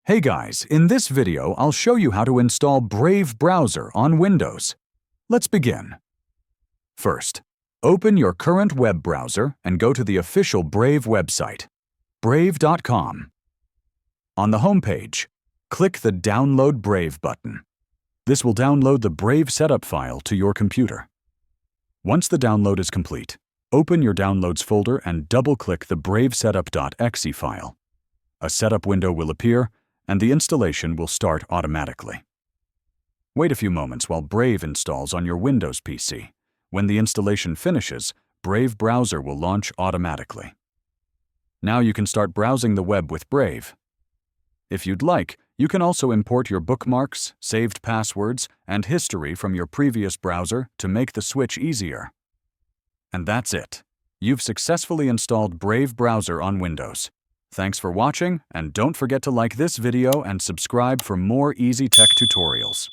Hey guys, in this video I'll show you how to install Brave browser on Windows. Let's begin. First, open your current web browser and go to the official Brave website, brave.com. On the home page, click the Download Brave button. This will download the Brave setup file to your computer. Once the download is complete, open your Downloads folder and double-click the bravesetup.exe file. A setup window will appear, and the installation will start automatically. Wait a few moments while Brave installs on your Windows PC. When the installation finishes, Brave browser will launch automatically. Now you can start browsing the web with Brave. If you'd like, you can also import your bookmarks, saved passwords, and history from your previous browser to make the switch easier. And that's it. You've successfully installed Brave browser on Windows. Thanks for watching, and don't forget to like this video and subscribe for more easy tech tutorials.